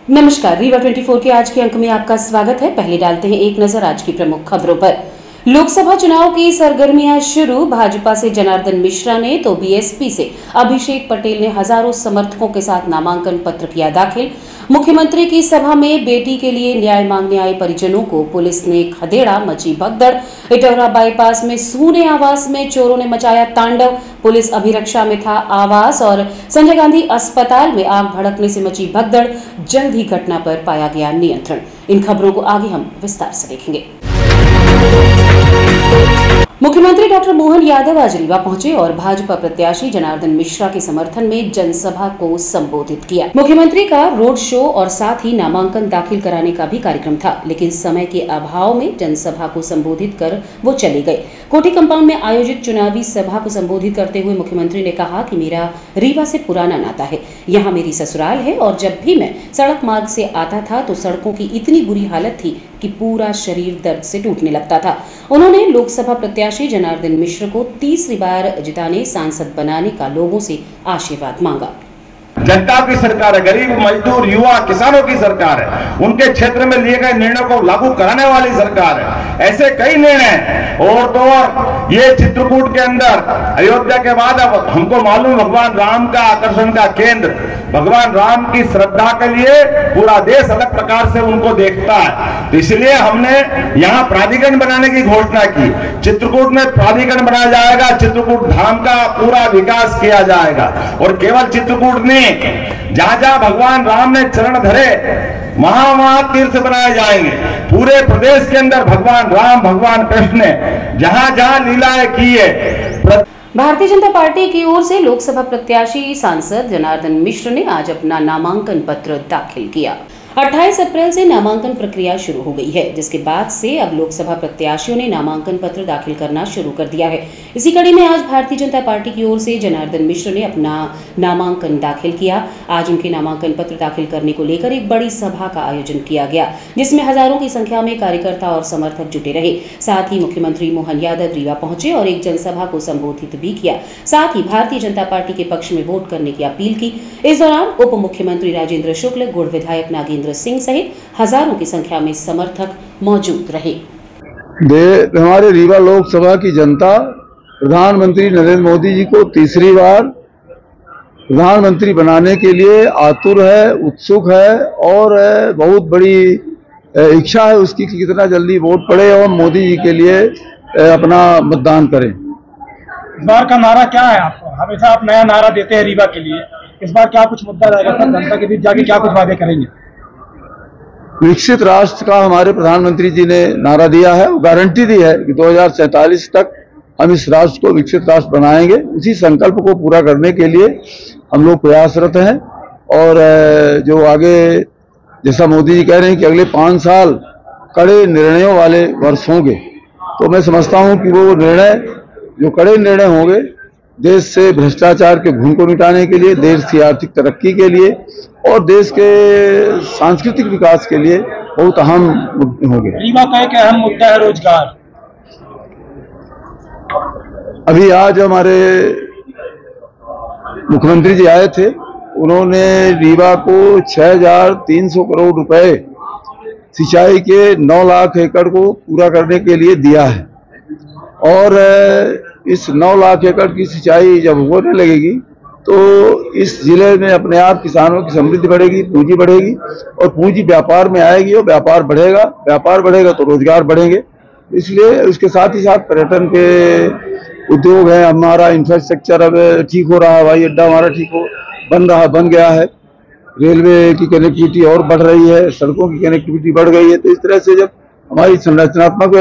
नमस्कार, रीवा 24 के आज के अंक में आपका स्वागत है। पहले डालते हैं एक नजर आज की प्रमुख खबरों पर। लोकसभा चुनाव की सरगर्मियां शुरू। भाजपा से जनार्दन मिश्रा ने तो बीएसपी से अभिषेक पटेल ने हजारों समर्थकों के साथ नामांकन पत्र किया दाखिल। मुख्यमंत्री की सभा में बेटी के लिए न्याय मांगने आए परिजनों को पुलिस ने खदेड़ा, मची भगदड़। इटौरा बाईपास में सूने आवास में चोरों ने मचाया तांडव। पुलिस अभिरक्षा में था आवास और संजय गांधी अस्पताल में आग भड़कने से मची भगदड़। जल्द ही घटना पर पाया गया नियंत्रण। इन खबरों को आगे हम विस्तार से देखेंगे। मुख्यमंत्री डॉक्टर मोहन यादव आज रीवा पहुंचे और भाजपा प्रत्याशी जनार्दन मिश्रा के समर्थन में जनसभा को संबोधित किया। मुख्यमंत्री का रोड शो और साथ ही नामांकन दाखिल कराने का भी कार्यक्रम था, लेकिन समय के अभाव में जनसभा को संबोधित कर वो चले गए। कोठी कंपाउंड में आयोजित चुनावी सभा को संबोधित करते हुए मुख्यमंत्री ने कहा कि मेरा रीवा से पुराना नाता है, यहाँ मेरी ससुराल है और जब भी मैं सड़क मार्ग से आता था तो सड़कों की इतनी बुरी हालत थी कि पूरा शरीर दर्द से टूटने लगता था। उन्होंने लोकसभा प्रत्याशी जनार्दन मिश्र को तीसरी बार जिताने, सांसद बनाने का लोगों से आशीर्वाद मांगा। जनता की सरकार है, गरीब मजदूर युवा किसानों की सरकार है, उनके क्षेत्र में लिए गए निर्णय को लागू कराने वाली सरकार है। ऐसे कई निर्णय और तो और ये चित्रकूट के अंदर अयोध्या के बाद अब हमको मालूम भगवान राम का आकर्षण का केंद्र, भगवान राम की श्रद्धा के लिए पूरा देश अलग प्रकार से उनको देखता है। तो इसलिए हमने यहाँ प्राधिकरण बनाने की घोषणा की। चित्रकूट में प्राधिकरण बनाया जाएगा, चित्रकूट धाम का पूरा विकास किया जाएगा और केवल चित्रकूट में जहां जहां भगवान राम ने चरण धरे वहां तीर्थ बनाए जाएंगे। पूरे प्रदेश के अंदर भगवान राम, भगवान कृष्ण ने जहां जहां लीलाएं की है। भारतीय जनता पार्टी की ओर से लोकसभा प्रत्याशी सांसद जनार्दन मिश्र ने आज अपना नामांकन पत्र दाखिल किया। 28 अप्रैल से नामांकन प्रक्रिया शुरू हो गई है, जिसके बाद से अब लोकसभा प्रत्याशियों ने नामांकन पत्र दाखिल करना शुरू कर दिया है। इसी कड़ी में आज भारतीय जनता पार्टी की ओर से जनार्दन मिश्र ने अपना नामांकन दाखिल किया। आज उनके नामांकन पत्र दाखिल करने को लेकर एक बड़ी सभा का आयोजन किया गया, जिसमें हजारों की संख्या में कार्यकर्ता और समर्थक जुटे रहे। साथ ही मुख्यमंत्री मोहन यादव रीवा पहुंचे और एक जनसभा को संबोधित भी किया। साथ ही भारतीय जनता पार्टी के पक्ष में वोट करने की अपील की। इस दौरान उप मुख्यमंत्री राजेंद्र शुक्ल, गुड़ विधायक नागेंद्र सिंह सहित हजारों की संख्या में समर्थक मौजूद रहे। हमारे रीवा लोकसभा की जनता प्रधानमंत्री नरेंद्र मोदी जी को तीसरी बार प्रधानमंत्री बनाने के लिए आतुर है, उत्सुक है और बहुत बड़ी इच्छा है उसकी कि कितना जल्दी वोट पड़े और मोदी जी के लिए अपना मतदान करें। इस बार का नारा क्या है आपको? हमेशा आप नया नारा देते हैं रीवा के लिए, इस बार क्या कुछ मुद्दा रहेगा? जनता के बीच जाके क्या कुछ वादे करेंगे? विकसित राष्ट्र का हमारे प्रधानमंत्री जी ने नारा दिया है, गारंटी दी है कि 2047 तक हम इस राष्ट्र को विकसित राष्ट्र बनाएंगे। उसी संकल्प को पूरा करने के लिए हम लोग प्रयासरत हैं और जो आगे जैसा मोदी जी कह रहे हैं कि अगले 5 साल कड़े निर्णयों वाले वर्ष होंगे, तो मैं समझता हूं कि वो निर्णय जो कड़े निर्णय होंगे देश से भ्रष्टाचार के घुन को मिटाने के लिए, देश की आर्थिक तरक्की के लिए और देश के सांस्कृतिक विकास के लिए बहुत अहम मुद्दे होंगे। रीवा का एक अहम मुद्दा है रोजगार। अभी आज हमारे मुख्यमंत्री जी आए थे, उन्होंने रीवा को 6,300 करोड़ रुपए सिंचाई के 9 लाख एकड़ को पूरा करने के लिए दिया है और इस 9 लाख एकड़ की सिंचाई जब होने लगेगी तो इस जिले में अपने आप किसानों की समृद्धि बढ़ेगी, पूंजी बढ़ेगी और पूंजी व्यापार में आएगी और व्यापार बढ़ेगा, व्यापार बढ़ेगा तो रोजगार बढ़ेंगे। इसलिए उसके साथ ही साथ पर्यटन के उद्योग है, हमारा इंफ्रास्ट्रक्चर अब ठीक हो रहा है, हवाई अड्डा हमारा ठीक हो बन गया है, रेलवे की कनेक्टिविटी और बढ़ रही है, सड़कों की कनेक्टिविटी बढ़ गई है। तो इस तरह से जब हमारी संरचनात्मक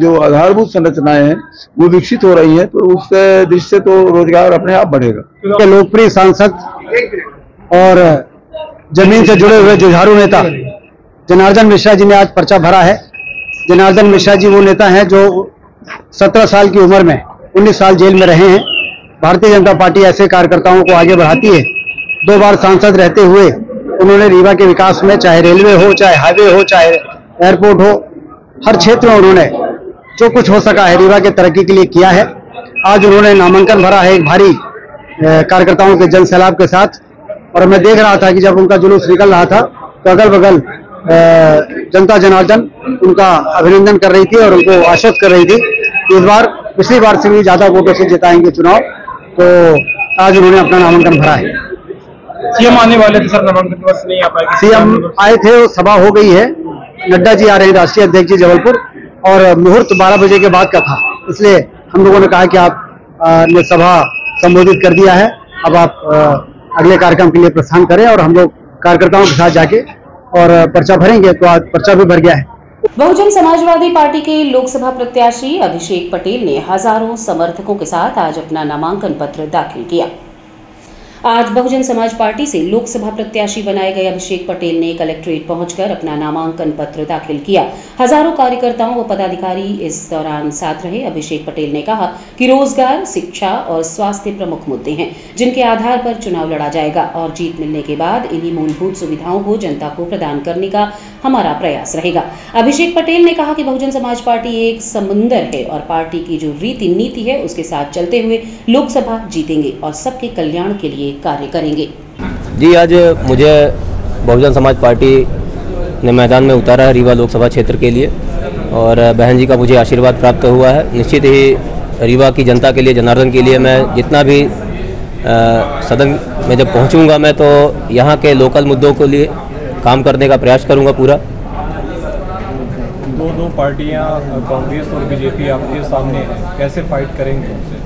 जो आधारभूत संरचनाएं हैं वो विकसित हो रही हैं तो उस दृष्टि से तो रोजगार अपने आप बढ़ेगा। लोकप्रिय सांसद और जमीन से जुड़े हुए जुझारू नेता जनार्दन मिश्रा जी ने आज पर्चा भरा है। जनार्दन मिश्रा जी वो नेता हैं जो 17 साल की उम्र में 19 साल जेल में रहे हैं। भारतीय जनता पार्टी ऐसे कार्यकर्ताओं को आगे बढ़ाती है। 2 बार सांसद रहते हुए उन्होंने रीवा के विकास में, चाहे रेलवे हो, चाहे हाईवे हो, चाहे एयरपोर्ट हो, हर क्षेत्र में उन्होंने जो कुछ हो सका है रीवा के तरक्की के लिए किया है। आज उन्होंने नामांकन भरा है एक भारी कार्यकर्ताओं के जन सैलाब के साथ और मैं देख रहा था कि जब उनका जुलूस निकल रहा था तो अगल बगल जनता जनार्दन उनका अभिनंदन कर रही थी और उनको आश्वस्त कर रही थी कि इस बार पिछली बार से भी ज्यादा वोटों से जिताएंगे चुनाव। तो आज उन्होंने अपना नामांकन भरा है। सीएम आने वाले थे सर, नामांकन वर्ष नहीं आ पाए। सीएम आए थे, सभा हो गई है। नड्डा जी आ रहे हैं, राष्ट्रीय अध्यक्ष जी जबलपुर, और मुहूर्त 12 बजे के बाद का था, इसलिए हम लोगों ने कहा कि आप ने सभा संबोधित कर दिया है, अब आप अगले कार्यक्रम के लिए प्रस्थान करें, और हम लोग कार्यकर्ताओं के साथ जाके और पर्चा भरेंगे। तो आज पर्चा भी भर गया है। बहुजन समाजवादी पार्टी के लोकसभा प्रत्याशी अभिषेक पटेल ने हजारों समर्थकों के साथ आज अपना नामांकन पत्र दाखिल किया। आज बहुजन समाज पार्टी से लोकसभा प्रत्याशी बनाए गए अभिषेक पटेल ने कलेक्ट्रेट पहुंचकर अपना नामांकन पत्र दाखिल किया। हजारों कार्यकर्ताओं व पदाधिकारी इस दौरान साथ रहे। अभिषेक पटेल ने कहा कि रोजगार, शिक्षा और स्वास्थ्य प्रमुख मुद्दे हैं जिनके आधार पर चुनाव लड़ा जाएगा, और जीत मिलने के बाद इन्हीं मूलभूत सुविधाओं को जनता को प्रदान करने का हमारा प्रयास रहेगा। अभिषेक पटेल ने कहा कि बहुजन समाज पार्टी एक समुंदर है और पार्टी की जो रीति नीति है उसके साथ चलते हुए लोकसभा जीतेंगे और सबके कल्याण के लिए कार्य करेंगे। जी, आज मुझे बहुजन समाज पार्टी ने मैदान में उतारा है रीवा लोकसभा क्षेत्र के लिए, और बहन जी का मुझे आशीर्वाद प्राप्त हुआ है। निश्चित ही रीवा की जनता के लिए, जनार्दन के लिए मैं जितना भी सदन में जब पहुंचूंगा, मैं तो यहाँ के लोकल मुद्दों के लिए काम करने का प्रयास करूंगा पूरा। दो पार्टियां कांग्रेस और बीजेपी आपके सामने है, कैसे फाइट करेंगे उनसे?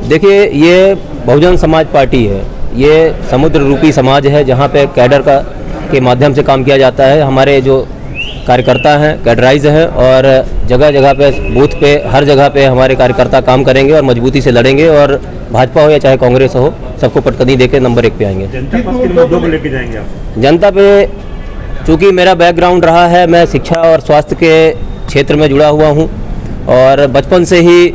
देखिए, ये बहुजन समाज पार्टी है, ये समुद्र रूपी समाज है जहाँ पे कैडर के माध्यम से काम किया जाता है। हमारे जो कार्यकर्ता हैं कैडराइज हैं, और जगह जगह पे, बूथ पे, हर जगह पे हमारे कार्यकर्ता काम करेंगे और मजबूती से लड़ेंगे, और भाजपा हो या चाहे कांग्रेस हो, सबको पटकनी देके नंबर 1 पे आएंगे। जनता पर किन मुद्दों को लेके जाएंगे आप? जनता पे, चूँकि मेरा बैकग्राउंड रहा है, मैं शिक्षा और स्वास्थ्य के क्षेत्र में जुड़ा हुआ हूँ, और बचपन से ही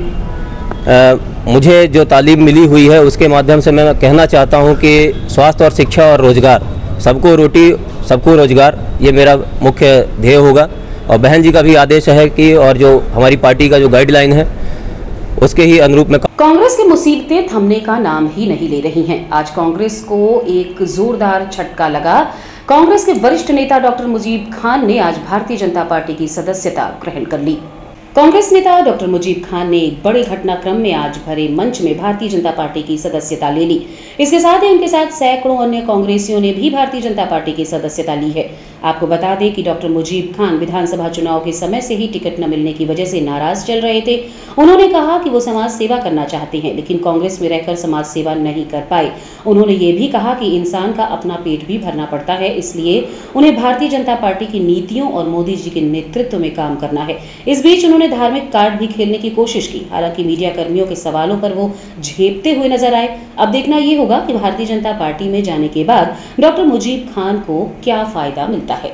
मुझे जो तालीम मिली हुई है उसके माध्यम से मैं कहना चाहता हूं कि स्वास्थ्य और शिक्षा और रोजगार, सबको रोटी सबको रोजगार, ये मेरा मुख्य ध्येय होगा। और बहन जी का भी आदेश है कि, और जो हमारी पार्टी का जो गाइडलाइन है उसके ही अनुरूप में। कांग्रेस की मुसीबतें थमने का नाम ही नहीं ले रही हैं। आज कांग्रेस को एक जोरदार झटका लगा। कांग्रेस के वरिष्ठ नेता डॉक्टर मुजीब खान ने आज भारतीय जनता पार्टी की सदस्यता ग्रहण कर ली। कांग्रेस नेता डॉक्टर मुजीब खान ने एक बड़े घटनाक्रम में आज भरे मंच में भारतीय जनता पार्टी की सदस्यता ले ली। इसके साथ ही उनके साथ सैकड़ों अन्य कांग्रेसियों ने भी भारतीय जनता पार्टी की सदस्यता ली है। आपको बता दें कि डॉक्टर मुजीब खान विधानसभा चुनाव के समय से ही टिकट न मिलने की वजह से नाराज चल रहे थे। उन्होंने कहा कि वो समाज सेवा करना चाहते हैं, लेकिन कांग्रेस में रहकर समाज सेवा नहीं कर पाए। उन्होंने ये भी कहा कि इंसान का अपना पेट भी भरना पड़ता है, इसलिए उन्हें भारतीय जनता पार्टी की नीतियों और मोदी जी के नेतृत्व में काम करना है। इस बीच उन्होंने धार्मिक कार्ड भी खेलने की कोशिश की। हालांकि मीडिया कर्मियों के सवालों पर वो झेपते हुए नजर आए। अब देखना ये होगा कि भारतीय जनता पार्टी में जाने के बाद डॉक्टर मुजीब खान को क्या फायदा मिलता है।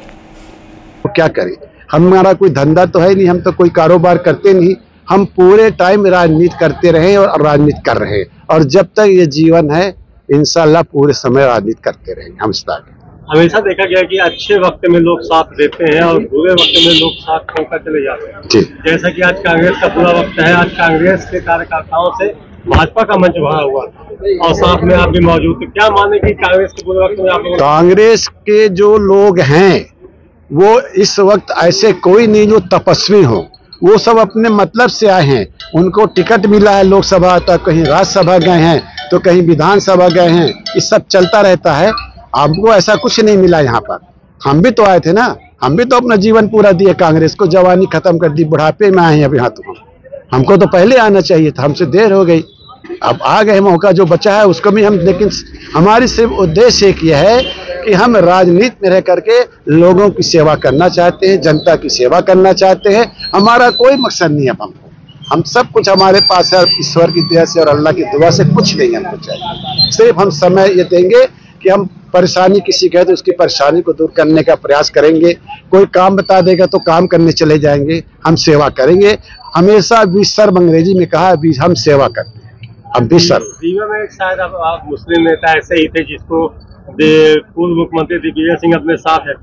तो क्या करें, हमारा कोई धंधा तो है नहीं, हम तो कोई कारोबार करते नहीं, हम पूरे टाइम राजनीति करते रहे और राजनीति कर रहे हैं, और जब तक ये जीवन है इंशाल्लाह पूरे समय राजनीति करते रहेंगे। हम हमेशा देखा गया कि अच्छे वक्त में लोग साथ देते हैं और बुरे वक्त में लोग साथ छोड़कर चले जाते हैं। जैसा कि आज कांग्रेस का बुरा वक्त है, आज कांग्रेस के कार्यकर्ताओं से भाजपा का मंच भरा हुआ और साथ में आप भी मौजूद थे। क्या माने कि कांग्रेस के बुरे वक्त में आप? कांग्रेस के जो लोग हैं वो इस वक्त ऐसे कोई नहीं जो तपस्वी हो, वो सब अपने मतलब से आए हैं। उनको टिकट मिला है लोकसभा, तो कहीं राज्यसभा गए हैं, तो कहीं विधानसभा गए हैं, ये सब चलता रहता है। आपको ऐसा कुछ नहीं मिला यहाँ पर। हम भी तो आए थे ना, हम भी तो अपना जीवन पूरा दिए कांग्रेस को, जवानी खत्म कर दी, बुढ़ापे में आए हैं अब यहाँ। तो हमको तो पहले आना चाहिए था, हमसे देर हो गई, अब आ गए। मौका जो बचा है उसको भी हम, लेकिन हमारी सिर्फ उद्देश्य एक ये है कि हम राजनीति में रह करके लोगों की सेवा करना चाहते हैं, जनता की सेवा करना चाहते हैं। हमारा कोई मकसद नहीं है, हम सब कुछ हमारे पास है, ईश्वर की दया से और अल्लाह की दुआ से कुछ नहीं हमको चाहिए। सिर्फ हम समय ये देंगे कि हम परेशानी किसी कहे तो उसकी परेशानी को दूर करने का प्रयास करेंगे। कोई काम बता देगा तो काम करने चले जाएंगे, हम सेवा करेंगे। हमेशा विसर्व अंग्रेजी में कहा, हम सेवा करते हैं, हम विसर्व। रीवा में शायद आप मुस्लिम नेता ऐसे ही थे जिसको पूर्व मुख्यमंत्री दिग्विजय सिंह अपने साथ है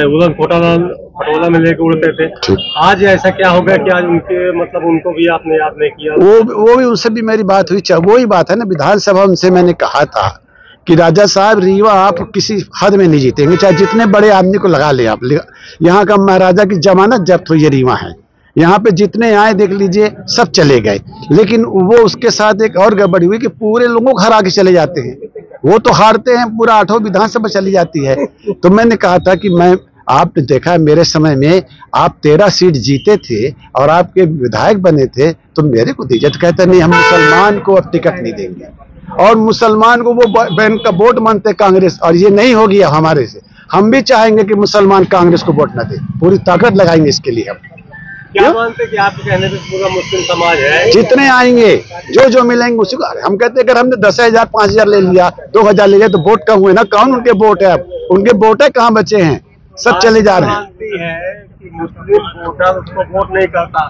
उड़न खटोला में लेकर उड़ते थे। आज ऐसा क्या हो गया कि आज उनके मतलब उनको भी आपने याद नहीं किया? वो भी, उनसे भी मेरी बात हुई। वही बात है ना, विधानसभा उनसे मैंने कहा था कि राजा साहब रीवा आप किसी हद में नहीं जीतेंगे, चाहे जितने बड़े आदमी को लगा ले आप। यहाँ का महाराजा की जमानत जब्त हुई है रीवा है, यहाँ पे जितने आए देख लीजिए सब चले गए। लेकिन वो उसके साथ एक और गड़बड़ी हुई कि पूरे लोगों को हरा के चले जाते हैं, वो तो हारते हैं, पूरा 8 विधानसभा चली जाती है। तो मैंने कहा था कि आपने देखा है मेरे समय में आप 13 सीट जीते थे और आपके विधायक बने थे, तो मेरे को दीजिए। तो कहते नहीं, हम मुसलमान को अब टिकट नहीं देंगे, और मुसलमान को वो बैंक का वोट मानते कांग्रेस, और ये नहीं होगी अब हमारे से। हम भी चाहेंगे कि मुसलमान कांग्रेस को वोट न दे, पूरी ताकत लगाएंगे इसके लिए। हम क्या मानते कि आपके कहने पे पूरा मुस्लिम समाज है, जितने आएंगे जो मिलेंगे उसी को। हम कहते हैं अगर हमने 10,000 5,000 ले लिया, 2,000 ले लिया, तो वोट कम हुए ना। कौन उनके वोट है? अब उनके वोट है कहाँ बचे हैं? सब चले जा रहे हैं। है कि मुस्लिम वोटर उसको वोट नहीं करता,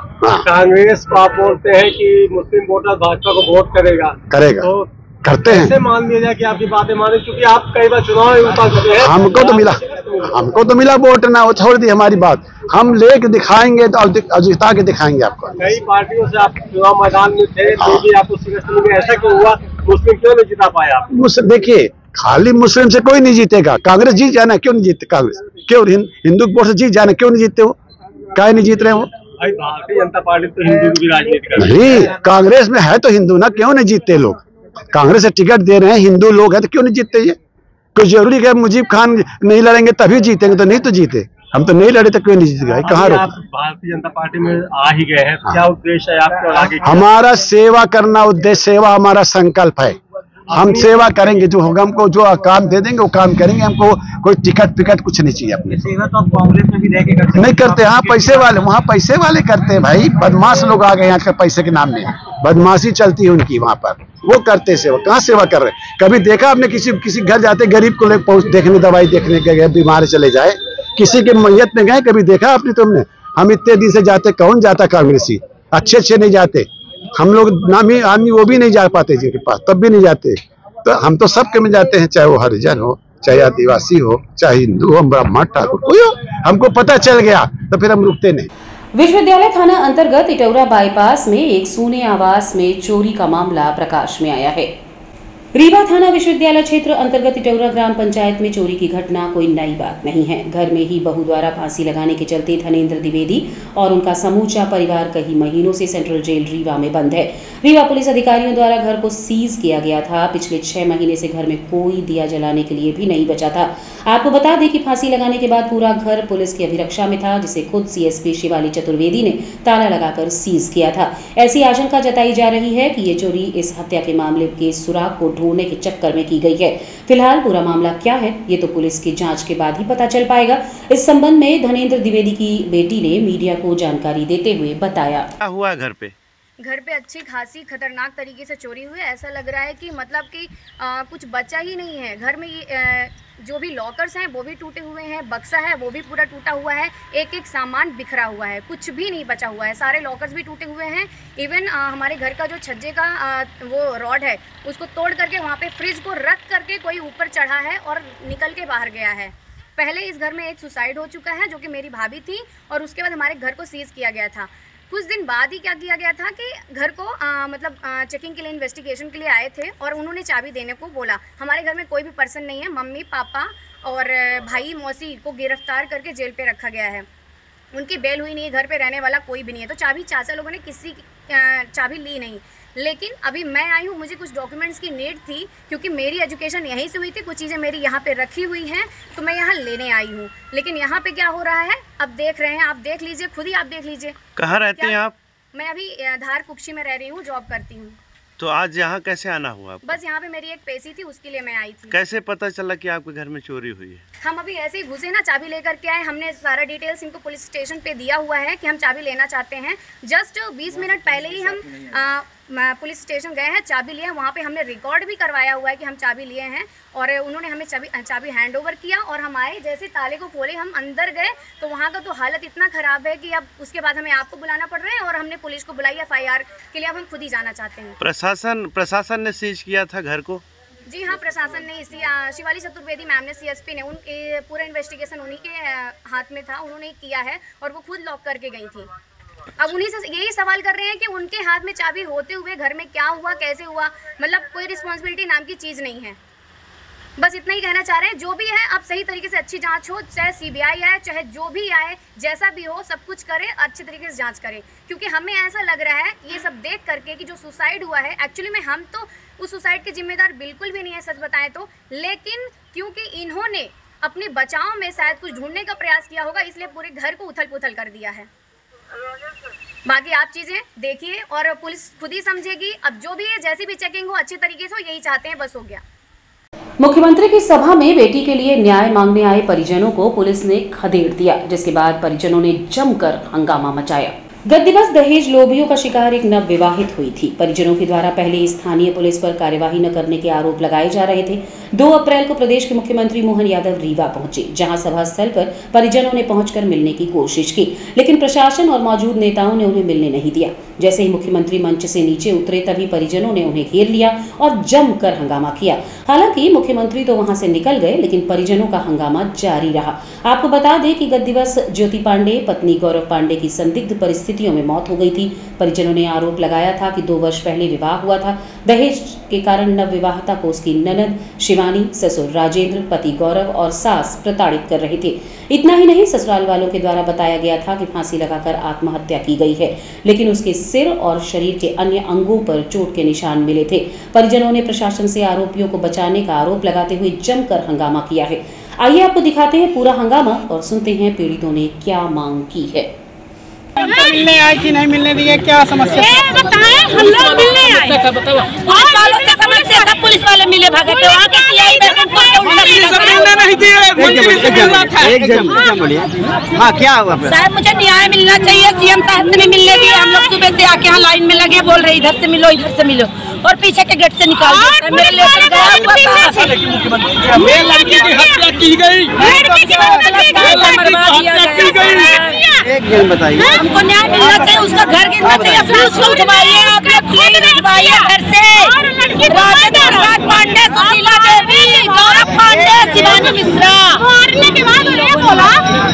कांग्रेस को आप बोलते हैं कि मुस्लिम वोटर भाजपा को वोट करेगा तो करते हैं। ऐसे मान लिया जाए कि आपकी बातें माने, क्योंकि आप कई बार चुनाव में उतार चुके हैं। हमको तो मिला वोट ना, वो छोड़ दी हमारी बात। हम लेके दिखाएंगे तो जिता के दिखाएंगे आपको। कई पार्टियों से आप चुनाव मैदान में थे, तो भी आपको शिकस्त मिली, ऐसा क्यों हुआ? मुस्लिम क्यों नहीं जिता पाया आप? देखिए, खाली मुस्लिम से कोई नहीं जीतेगा। कांग्रेस जीत जाना, क्यों नहीं जीतते कांग्रेस? क्यों हिंदू वोट से जीत जाना, क्यों नहीं जीतते? वो काहे नहीं जीत रहे वो? भारतीय जनता पार्टी तो हिंदू की राजनीति कर रही नहीं, कांग्रेस में है तो हिंदू ना, क्यों नहीं जीतते लोग? कांग्रेस से टिकट दे रहे हैं, हिंदू लोग हैं, तो क्यों नहीं जीतते? ये कोई जरूरी है मुजीब खान नहीं लड़ेंगे तभी जीतेंगे? तो नहीं तो जीते, हम तो नहीं लड़े तो क्यों नहीं जीतेगा? कहाँ रोक? भारतीय जनता पार्टी में आ ही गए हैं, क्या उद्देश्य है आपका आगे? हमारा सेवा करना उद्देश्य, सेवा हमारा संकल्प है। हम सेवा करेंगे, जो होगा हमको जो काम दे देंगे वो काम करेंगे। हमको कोई टिकट कुछ नहीं चाहिए अपने। सेवा तो आप कांग्रेस में भी रह के करते नहीं करते। हाँ, पैसे वाले, वहाँ पैसे वाले करते हैं भाई। बदमाश लोग आ गए आजकल, पैसे के नाम में बदमाशी चलती है उनकी वहाँ पर। वो करते सेवा, कहाँ सेवा कर रहे हैं? कभी देखा आपने किसी घर जाते गरीब को ले देखने, दवाई देखने के गए, बीमार चले जाए, किसी के मैयत में गए, कभी देखा आपने तुमने? हम इतने दिन से जाते, कौन जाता कांग्रेसी? अच्छे नहीं जाते हम लोग, नामी आदमी वो भी नहीं जा पाते जिनके पास, तब भी नहीं जाते। तो हम तो सबके में जाते हैं, चाहे वो हरिजन हो, चाहे आदिवासी हो, चाहे हिंदू हो, ब्राह्मण, ठाकुर, कोई हो। हमको पता चल गया तो फिर हम रुकते नहीं। विश्वविद्यालय थाना अंतर्गत इटौरा बाईपास में एक सोने आवास में चोरी का मामला प्रकाश में आया है। रीवा थाना विश्वविद्यालय क्षेत्र अंतर्गत इटौरा ग्राम पंचायत में चोरी की घटना कोई नई बात नहीं है। घर में ही बहू द्वारा फांसी लगाने के चलते धनेंद्र द्विवेदी और उनका समूचा परिवार कई महीनों से सेंट्रल जेल रीवा में बंद है। रीवा पुलिस अधिकारियों द्वारा घर को सीज किया गया था। पिछले 6 महीने से घर में कोई दिया जलाने के लिए भी नहीं बचा था। आपको बता दें कि फांसी लगाने के बाद पूरा घर पुलिस की अभिरक्षा में था, जिसे खुद सीएसपी शिवाली चतुर्वेदी ने ताला लगाकर सीज किया था। ऐसी आशंका जताई जा रही है कि ये चोरी इस हत्या के मामले के सुराग को ढूंढने के चक्कर में की गई है। फिलहाल पूरा मामला क्या है ये तो पुलिस की जांच के बाद ही पता चल पाएगा। इस संबंध में धनेंद्र द्विवेदी की बेटी ने मीडिया को जानकारी देते हुए बताया। क्या हुआ घर पे अच्छी खासी खतरनाक तरीके से चोरी हुई। ऐसा लग रहा है कि मतलब कि कुछ बचा ही नहीं है घर में। जो भी लॉकर्स हैं वो भी टूटे हुए हैं, बक्सा है वो भी पूरा टूटा हुआ है, एक सामान बिखरा हुआ है, कुछ भी नहीं बचा हुआ है। सारे लॉकर्स भी टूटे हुए हैं। इवन हमारे घर का जो छज्जे का वो रॉड है उसको तोड़ करके वहाँ पे फ्रिज को रख करके कोई ऊपर चढ़ा है और निकल के बाहर गया है। पहले इस घर में एक सुसाइड हो चुका है जो कि मेरी भाभी थी, और उसके बाद हमारे घर को सीज किया गया था। कुछ दिन बाद ही क्या किया गया था कि घर को चेकिंग के लिए, इन्वेस्टिगेशन के लिए आए थे और उन्होंने चाबी देने को बोला। हमारे घर में कोई भी पर्सन नहीं है। मम्मी, पापा और भाई, मौसी को गिरफ्तार करके जेल पे रखा गया है। उनकी बेल हुई नहीं है, घर पे रहने वाला कोई भी नहीं है। तो चाबी चाचा लोगों ने किसी चाबी ली नहीं। लेकिन अभी मैं आई हूँ, मुझे कुछ डॉक्यूमेंट्स की नीड थी क्योंकि मेरी एजुकेशन यहीं से हुई थी। कुछ चीज़ें मेरी यहाँ पे रखी हुई हैं तो मैं यहाँ लेने आई हूँ। लेकिन यहाँ पे क्या हो रहा है अब देख रहे हैं, आप देख लीजिए, खुद ही आप देख लीजिए। कहाँ रहते हैं आप? मैं अभी धार कुक्षी में रह रही हूँ, जॉब करती हूँ। तो आज यहाँ कैसे आना हुआ आपको? बस यहाँ पे मेरी एक पेशी थी, उसके लिए मैं आई थी। कैसे पता चला कि आपके घर में चोरी हुई है? हम अभी ऐसे ही घुसे ना, चाबी लेकर के आए। हमने सारा डिटेल्स इनको पुलिस स्टेशन पे दिया हुआ है कि हम चाबी लेना चाहते हैं। जस्ट 20 मिनट पहले ही हम पुलिस स्टेशन गए हैं, चाबी लिए हैं। वहाँ पे हमने रिकॉर्ड भी करवाया हुआ है कि हम चाबी लिए हैं, और उन्होंने हमें चाबी हैंड ओवर किया। और हम आए, जैसे ताले को खोले हम अंदर गए तो वहाँ का तो हालत इतना ख़राब है कि अब उसके बाद हमें आपको बुलाना पड़ रहा है और हमने पुलिस को बुलाई FIR के लिए। अब हम खुद ही जाना चाहते हैं। प्रशासन ने सीज किया था घर को? जी हाँ, प्रशासन ने, शिवाली चतुर्वेदी मैम ने, CSP ने, उनके पूरा इन्वेस्टिगेशन उन्हीं के हाथ में था, उन्होंने किया है और वो खुद लॉक करके गई थी। अब उन्हीं से यही सवाल कर रहे हैं कि उनके हाथ में चाबी होते हुए घर में क्या हुआ, कैसे हुआ। मतलब कोई रिस्पॉन्सिबिलिटी नाम की चीज़ नहीं है। बस इतना ही कहना चाह रहे हैं। जो भी है अब सही तरीके से अच्छी जांच हो, चाहे सीबीआई आए, चाहे जो भी आए, जैसा भी हो सब कुछ करे, अच्छे तरीके से जांच करे। क्योंकि हमें ऐसा लग रहा है ये सब देख करके कि जो सुसाइड हुआ है, एक्चुअली में हम तो उस सुसाइड के जिम्मेदार बिल्कुल भी नहीं है सच बताएं तो, लेकिन क्योंकि इन्होंने अपने बचाव में शायद कुछ ढूंढने का प्रयास किया होगा, इसलिए पूरे घर को उथल पुथल कर दिया है। बाकी आप चीजें देखिए और पुलिस खुद ही समझेगी। अब जो भी है, जैसी भी चेकिंग हो अच्छे तरीके से हो, यही चाहते हैं, बस हो गया। मुख्यमंत्री की सभा में बेटी के लिए न्याय मांगने आए परिजनों को पुलिस ने खदेड़ दिया, जिसके बाद परिजनों ने जमकर हंगामा मचाया। गत दिवस दहेज लोभियों का शिकार एक नवविवाहित हुई थी। परिजनों के द्वारा पहले स्थानीय पुलिस पर कार्यवाही न करने के आरोप लगाए जा रहे थे। 2 अप्रैल को प्रदेश के मुख्यमंत्री मोहन यादव रीवा पहुंचे, जहां सभा स्थल पर परिजनों ने पहुंचकर मिलने की कोशिश की, लेकिन प्रशासन और मौजूद नेताओं ने उन्हें मिलने नहीं दिया। जैसे ही मुख्यमंत्री मंच से नीचे उतरे, तभी परिजनों ने उन्हें घेर लिया और जमकर हंगामा किया। हालांकि मुख्यमंत्री तो वहां से निकल गए, लेकिन परिजनों का हंगामा जारी रहा। आपको बता दें कि गत दिवस ज्योति पांडे पत्नी गौरव पांडे की संदिग्ध परिस्थितियों में मौत हो गई थी। परिजनों ने आरोप लगाया था कि 2 वर्ष पहले विवाह हुआ था। दहेज के कारण नवविवाहिता को उसकी ननद शिवानी, ससुर राजेंद्र, पति गौरव और सास प्रताड़ित कर रहे थे। इतना ही नहीं, ससुराल वालों के द्वारा बताया गया था कि फांसी लगाकर आत्महत्या की गई है, लेकिन उसके सिर और शरीर के अन्य अंगों पर चोट के निशान मिले थे। परिजनों ने प्रशासन से आरोपियों को बचाने का आरोप लगाते हुए जमकर हंगामा किया है। आइए आपको दिखाते हैं पूरा हंगामा और सुनते हैं पीड़ितों ने क्या मांग की है। मिलने आए कि नहीं मिलने दिए, क्या समस्या बताएं? हम लोग मिलने आए, समस्या था, पुलिस वाले मिले भागे थे, वहाँ के हाँ क्या हुआ साहब? मुझे न्याय मिलना चाहिए, सीएम साहब से भी मिलने दिए। हम लोग सुबह से आके यहाँ लाइन में लगे, बोल रहे इधर से मिलो इधर से मिलो, और पीछे के गेट से निकाल दिया। मेरे लेकर गया हुआ था, लड़की की हत्या की गई, एक जन बताइए। हमको न्याय मिलना चाहिए, उसका घर गिरना चाहिए, उसको उठवाइए, उठवाइए घर से। पांडे, सुशीला देवी, गौरव पांडे, शिवानी मिश्रा। मारने के बाद उन्होंने बोला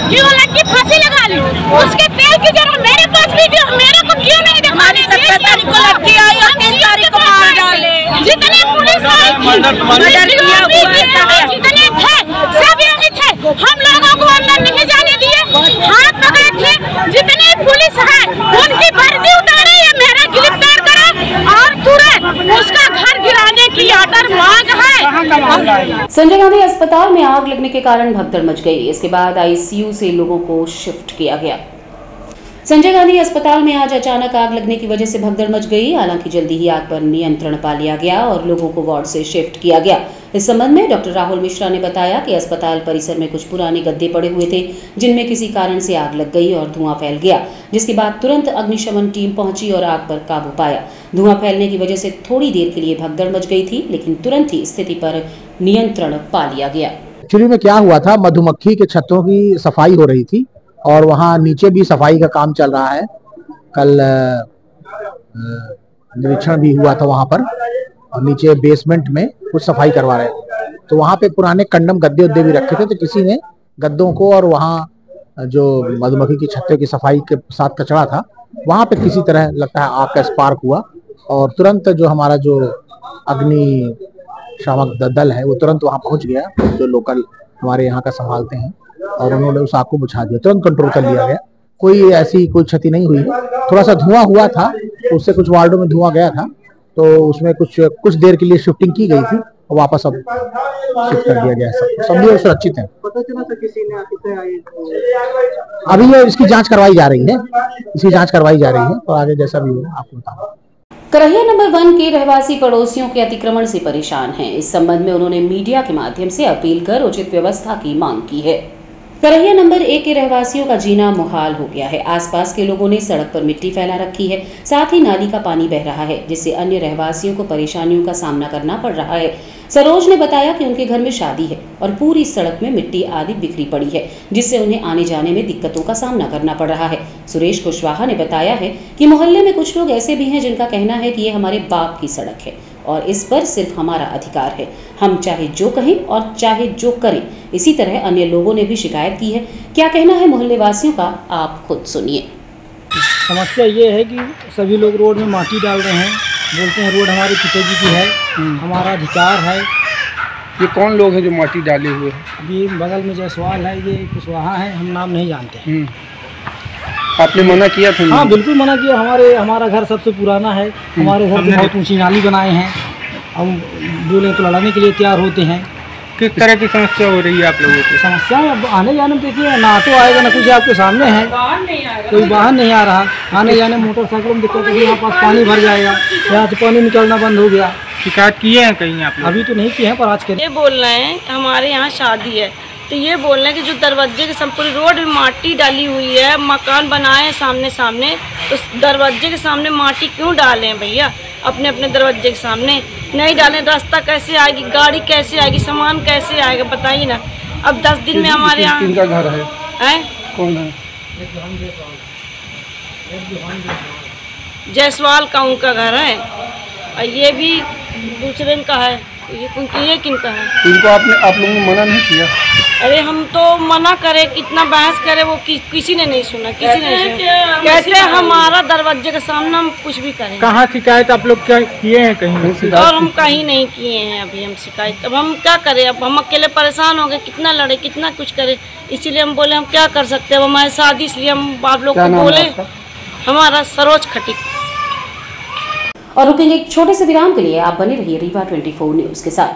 कि वो लड़की फांसी लगा ली, उसके तेल की जरूरत मेरे पास भी, मेरे को क्यों नहीं दिखाने? 17 तारीख को लड़की आई और 3 तारीख को मार डाले। जितने पुलिस आई जितने थे सब यही थे, हम लोगों को अंदर नहीं जाने दिए, हाथ पकड़े थे। जितने पुलिस है उनकी वर्दी उतारे या मेरा गिरफ्तार करो और तुरंत उसका घर गिराने की आर्डर मांग है। संजय गांधी अस्पताल में आग लगने के कारण भगदड़ मच गई। इसके बाद आईसीयू से लोगों को शिफ्ट किया गया। संजय गांधी अस्पताल में आज अचानक आग लगने की वजह से भगदड़ मच गई। हालांकि जल्दी ही आग पर नियंत्रण पा लिया गया और लोगों को वार्ड से शिफ्ट किया गया। इस संबंध में डॉक्टर राहुल मिश्रा ने बताया कि अस्पताल परिसर में कुछ पुराने गद्दे पड़े हुए थे, जिनमें किसी कारण से आग लग गई और धुआं फैल गया, जिसके बाद तुरंत अग्निशमन टीम पहुंची और आग पर काबू पाया। धुआं फैलने की वजह से थोड़ी देर के लिए भगदड़ मच गई थी, लेकिन तुरंत ही स्थिति पर नियंत्रण पा लिया गया। एक्चुअली में क्या हुआ था, मधुमक्खी के छत्तों की सफाई हो रही थी और वहाँ नीचे भी सफाई का काम चल रहा है। कल निरीक्षण भी हुआ था वहाँ पर, और नीचे बेसमेंट में कुछ सफाई करवा रहे थे, तो वहाँ पे पुराने कंडम गद्दे उद्दे भी रखे थे, तो किसी ने गद्दों को और वहाँ जो मधुमक्खी की छत्ते की सफाई के साथ कचरा था, वहाँ पे किसी तरह लगता है आग का स्पार्क हुआ और तुरंत जो हमारा जो अग्निशामक दल है वो तुरंत वहाँ पहुँच गया, जो लोकल हमारे यहाँ का संभालते हैं, और उन्होंने उस आग को बुझा दिया, तुरंत कंट्रोल कर लिया गया। कोई ऐसी कोई क्षति नहीं हुई। थोड़ा सा धुआं हुआ था, उससे कुछ वार्डों में धुआं गया था, तो उसमें कुछ देर के लिए शिफ्टिंग की गई थी और वापस अब शिफ्ट कर दिया गया है। सब लोग सुरक्षित हैं। अभी ये इसकी जांच करवाई जा रही है, तो आगे जैसा भी हो आपको बताऊंगा। करहिया नंबर 1 के रहवासी पड़ोसियों के अतिक्रमण से परेशान हैं। इस संबंध में उन्होंने मीडिया के माध्यम से अपील कर उचित व्यवस्था की मांग की है। करहिया नंबर 1 के रहवासियों का जीना मुहाल हो गया है। आसपास के लोगों ने सड़क पर मिट्टी फैला रखी है, साथ ही नाली का पानी बह रहा है, जिससे अन्य रहवासियों को परेशानियों का सामना करना पड़ रहा है। सरोज ने बताया कि उनके घर में शादी है और पूरी सड़क में मिट्टी आदि बिखरी पड़ी है, जिससे उन्हें आने जाने में दिक्कतों का सामना करना पड़ रहा है। सुरेश कुशवाहा ने बताया है कि मोहल्ले में कुछ लोग ऐसे भी हैं जिनका कहना है कि ये हमारे बाप की सड़क है और इस पर सिर्फ हमारा अधिकार है, हम चाहे जो कहें और चाहे जो करें। इसी तरह अन्य लोगों ने भी शिकायत की है। क्या कहना है मोहल्ले वासियों का, आप खुद सुनिए। समस्या ये है कि सभी लोग रोड में माटी डाल रहे हैं, बोलते हैं रोड हमारे पिताजी की है, हमारा अधिकार है, ये कौन लोग हैं जो माटी डाले हुए हैं? अभी बगल में जायसवाल है, ये कुशवाहा है, हम नाम नहीं जानते। आपने मना किया था? हाँ बिल्कुल मना किया। हमारा घर सबसे पुराना है, हमारे घर से बहुत ऊंची नाली बनाए हैं, हम बोले तो लड़ाने के लिए तैयार होते हैं। किस तरह की समस्या हो रही है आप लोगों को? समस्या आने जाने में देखिए, ना तो आएगा ना कुछ, आपके सामने है, कोई बाहर नहीं आ रहा। आने जाने मोटरसाइकिलों में दिक्कत है, यहाँ पास पानी भर जाएगा, यहाँ से पानी निकलना बंद हो गया। शिकायत किए हैं कहीं आप लोग? अभी तो नहीं किए हैं, पर आज के ये बोल रहे हैं हमारे यहाँ शादी है, तो ये बोल रहे हैं कि जो दरवाजे के पूरी रोड में माटी डाली हुई है, मकान बनाए हैं सामने, तो दरवाजे के सामने माटी क्यों डाले हैं भैया? अपने अपने दरवाजे के सामने नहीं डालें, रास्ता कैसे आएगी, गाड़ी कैसे आएगी, सामान कैसे आएगा, बताइए ना। अब 10 दिन में हमारे यहाँ किनका घर है? कौन है? जायसवाल का उनका घर है, और ये भी दूसरे का है। ये किनका है? इनको आप लोगों ने मना नहीं किया? अरे हम तो मना करे, कितना बहस करे, वो किसी ने नहीं सुना, किसी ने नहीं सुना। कहते हैं हमारा दरवाजे के सामने हम कुछ भी करें। कहाँ शिकायत आप लोग किए हैं कहीं? और हम कहीं नहीं किए हैं अभी हम शिकायत। अब हम क्या करें, अब हम अकेले परेशान हो गए, कितना लड़े, कितना कुछ करे, इसीलिए हम बोले हम क्या कर सकते हैं। अब हमारी शादी, इसलिए हम आप लोग को बोले। हमारा सरोज खटीक। और रुकेंगे एक छोटे से विराम के लिए, आप बने रहिए रीवा 24 न्यूज के साथ।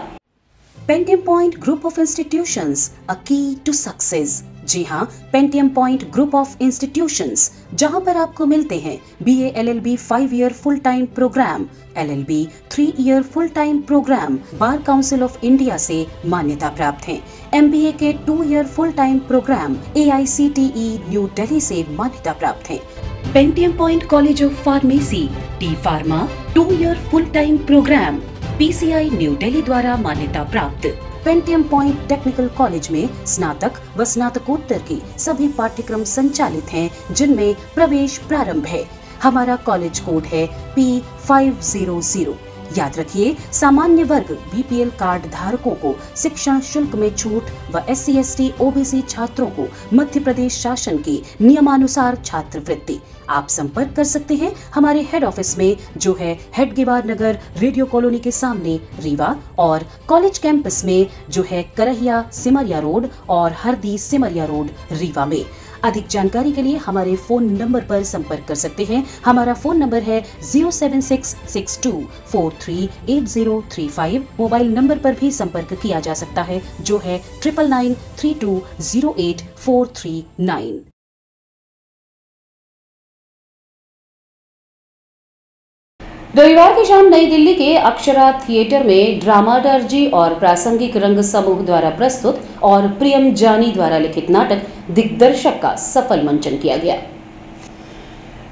Pentium Point group of institutions, a key to success. जी हाँ, Pentium Point group of institutions, जहाँ पर आपको मिलते हैं BA LLB 5 year full time program, LLB 3 year full time program bar council of India से मान्यता प्राप्त हैं। MBA के 2 year full time program AICTE new Delhi से मान्यता प्राप्त हैं। Pentium Point college of pharmacy, T pharma 2 year full time program PCI new Delhi द्वारा मान्यता प्राप्त। पेंटियम पॉइंट टेक्निकल कॉलेज में स्नातक व स्नातकोत्तर की सभी पाठ्यक्रम संचालित हैं, जिनमें प्रवेश प्रारंभ है। हमारा कॉलेज कोड है P500। याद रखिए, सामान्य वर्ग BPL कार्ड धारकों को शिक्षा शुल्क में छूट व SC ST OBC छात्रों को मध्य प्रदेश शासन की नियमानुसार छात्रवृत्ति। आप संपर्क कर सकते हैं हमारे हेड ऑफिस में, जो है हेडगेवार नगर रेडियो कॉलोनी के सामने रीवा, और कॉलेज कैंपस में, जो है करहिया सिमरिया रोड और हरदी सिमरिया रोड रीवा में। अधिक जानकारी के लिए हमारे फोन नंबर पर संपर्क कर सकते हैं। हमारा फोन नंबर है 07662438035। मोबाइल नंबर पर भी संपर्क किया जा सकता है, जो है 9992084439। रविवार की शाम नई दिल्ली के अक्षरा थिएटर में ड्रामाटर्जी और प्रासंगिक रंग समूह द्वारा प्रस्तुत और प्रियम जानी द्वारा लिखित नाटक दिग्दर्शक का सफल मंचन किया गया।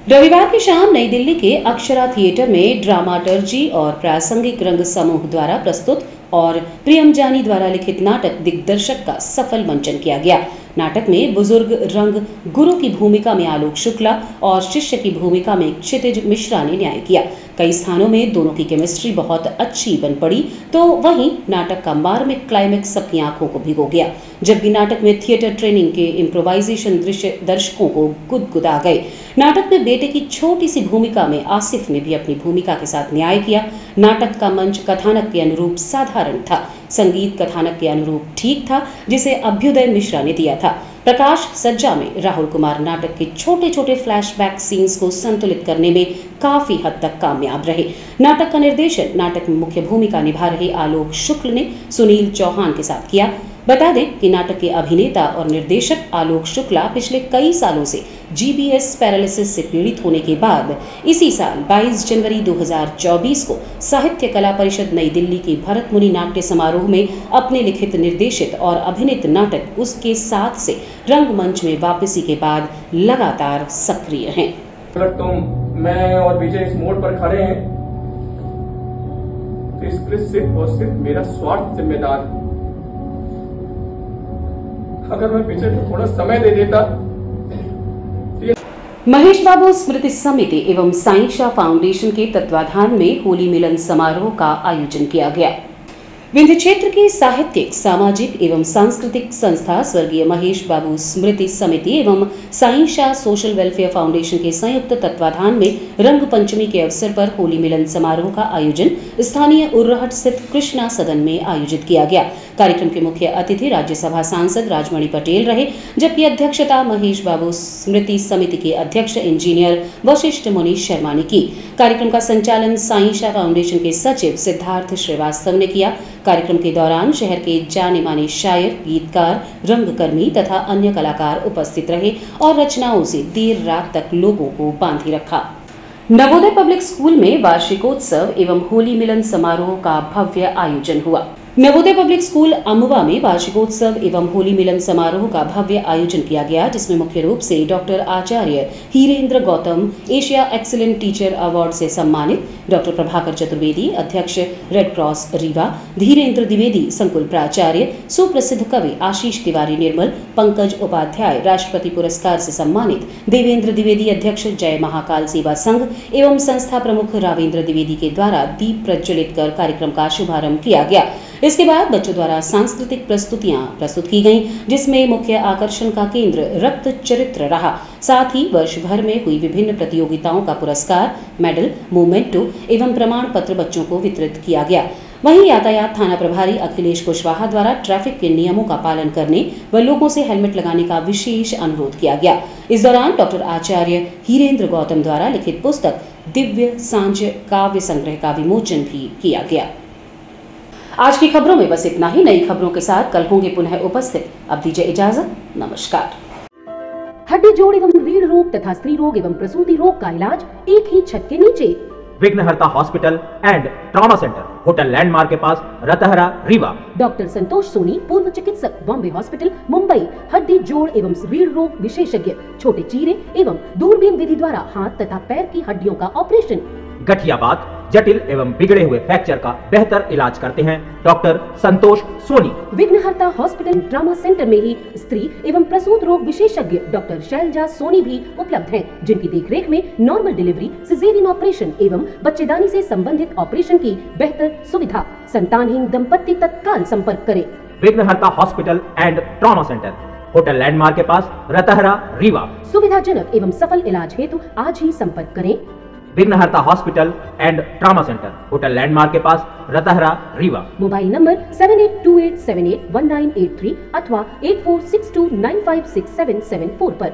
रविवार की शाम नई दिल्ली के अक्षरा थिएटर में ड्रामाटर्जी और प्रासंगिक रंग समूह द्वारा प्रस्तुत और प्रियम जानी द्वारा लिखित नाटक दिग्दर्शक का सफल मंचन किया गया। नाटक में बुजुर्ग रंग गुरु की भूमिका में आलोक शुक्ला और शिष्य की भूमिका में क्षितिज मिश्रा ने न्याय किया। कई स्थानों में दोनों की केमिस्ट्री बहुत अच्छी बन पड़ी, तो वहीं नाटक का मार्मिक क्लाइमेक्स सबकी आंखों को भिगो गया। जबकि नाटक में थिएटर ट्रेनिंग के इम्प्रोवाइजेशन दृश्य दर्शकों को गुदगुदा गए। नाटक में बेटे की छोटी सी भूमिका में आसिफ ने भी अपनी भूमिका के साथ न्याय किया। नाटक का मंच कथानक के अनुरूप साधारण था, संगीत कथानक के अनुरूप ठीक था, जिसे अभ्युदय मिश्रा ने दिया था। प्रकाश सज्जा में राहुल कुमार नाटक के छोटे छोटे फ्लैशबैक सीन्स को संतुलित करने में काफी हद तक कामयाब रहे। नाटक का निर्देशन नाटक में मुख्य भूमिका निभा रहे आलोक शुक्ल ने सुनील चौहान के साथ किया। बता दें कि नाटक के अभिनेता और निर्देशक आलोक शुक्ला पिछले कई सालों से GBS पैरालिसिस से पीड़ित होने के बाद इसी साल 22 जनवरी 2024 को साहित्य कला परिषद नई दिल्ली के भरत मुनि नाट्य समारोह में अपने लिखित, निर्देशित और अभिनीत नाटक उसके साथ से रंगमंच में वापसी के बाद लगातार सक्रिय हैं। अगर तुम, मैं और विजय इस मोड़ पर खड़े हैं तो इसके लिए सिर्फ और सिर्फ मेरा स्वार्थ जिम्मेदार है। अगर मैं विजय को थोड़ा समय दे देता। महेश बाबू स्मृति समिति एवं साईशा फाउंडेशन के तत्वाधान में होली मिलन समारोह का आयोजन किया गया। विंध्य क्षेत्र की साहित्यिक, सामाजिक एवं सांस्कृतिक संस्था स्वर्गीय महेश बाबू स्मृति समिति एवं Sai Shah social welfare foundation के संयुक्त तत्वाधान में रंग पंचमी के अवसर पर होली मिलन समारोह का आयोजन स्थानीय उर्रहट स्थित कृष्णा सदन में आयोजित किया गया। कार्यक्रम के मुख्य अतिथि राज्यसभा सांसद राजमणि पटेल रहे, जबकि अध्यक्षता महेश बाबू स्मृति समिति के अध्यक्ष इंजीनियर वशिष्ठ मुनि शर्मा ने की। कार्यक्रम का संचालन साईं शाह फाउंडेशन के सचिव सिद्धार्थ श्रीवास्तव ने किया। कार्यक्रम के दौरान शहर के जाने माने शायर, गीतकार, रंगकर्मी तथा अन्य कलाकार उपस्थित रहे और रचनाओं से देर रात तक लोगों को बांधे रखा। नवोदय पब्लिक स्कूल में वार्षिकोत्सव एवं होली मिलन समारोह का भव्य आयोजन हुआ। नवोदय पब्लिक स्कूल अमवा में वार्षिकोत्सव एवं होली मिलन समारोह का भव्य आयोजन किया गया, जिसमें मुख्य रूप से doctor Acharya Hirendra Gautam Asia excellent teacher award से सम्मानित, डॉक्टर प्रभाकर चतुर्वेदी अध्यक्ष रेड क्रॉस रीवा, धीरेन्द्र द्विवेदी संकुल प्राचार्य, सुप्रसिद्ध कवि आशीष तिवारी निर्मल, पंकज उपाध्याय राष्ट्रपति पुरस्कार से सम्मानित, देवेंद्र द्विवेदी अध्यक्ष जय महाकाल सेवा संघ एवं संस्था प्रमुख रावेंद्र द्विवेदी के द्वारा दीप प्रज्वलित कर कार्यक्रम का शुभारंभ किया गया। इसके बाद बच्चों द्वारा सांस्कृतिक प्रस्तुतियां प्रस्तुत की गईं, जिसमें मुख्य आकर्षण का केंद्र रक्त चरित्र रहा। साथ ही वर्ष भर में हुई विभिन्न प्रतियोगिताओं का पुरस्कार, मेडल, मोमेंटो एवं प्रमाण पत्र बच्चों को वितरित किया गया। वहीं यातायात थाना प्रभारी अखिलेश कुशवाहा द्वारा ट्रैफिक के नियमों का पालन करने व लोगों से हेलमेट लगाने का विशेष अनुरोध किया गया। इस दौरान डॉक्टर आचार्य हीरेंद्र गौतम द्वारा लिखित पुस्तक दिव्य सांझ काव्य संग्रह का विमोचन भी किया गया। आज की खबरों में बस इतना ही। नई खबरों के साथ कल होंगे पुनः उपस्थित। अब दीजिए इजाजत, नमस्कार। हड्डी जोड़ एवं रीढ़ रोग तथा स्त्री रोग एवं प्रसूति रोग का इलाज एक ही छत के नीचे। विघ्नहर्ता hospital and trauma centre, hotel landmark के पास, रतहरा, रीवा। डॉक्टर संतोष सोनी, पूर्व चिकित्सक, बॉम्बे हॉस्पिटल, मुंबई। हड्डी जोड़ एवं रीढ़ रोग विशेषज्ञ, छोटे चीरे एवं दूरबीन विधि द्वारा हाथ तथा पैर की हड्डियों का ऑपरेशन। गठियाबात, जटिल एवं बिगड़े हुए फ्रैक्चर का बेहतर इलाज करते हैं डॉक्टर संतोष सोनी। विघ्नहर्ता हॉस्पिटल ट्रॉमा सेंटर में ही स्त्री एवं प्रसूत रोग विशेषज्ञ डॉक्टर शैलजा सोनी भी उपलब्ध हैं, जिनकी देखरेख में नॉर्मल डिलीवरी, सिजेरियन ऑपरेशन एवं बच्चेदानी से संबंधित ऑपरेशन की बेहतर सुविधा। संतानहीन दंपत्ति तत्काल संपर्क करें। विघ्नहर्ता hospital and trauma centre, hotel landmark के पास, रतहरा, रीवा। सुविधाजनक एवं सफल इलाज हेतु आज ही संपर्क करें। विघ्नहर्ता hospital and trauma centre, hotel landmark के पास, रतहरा, रीवा। मोबाइल नंबर 7828781983 अथवा 8462956774 पर।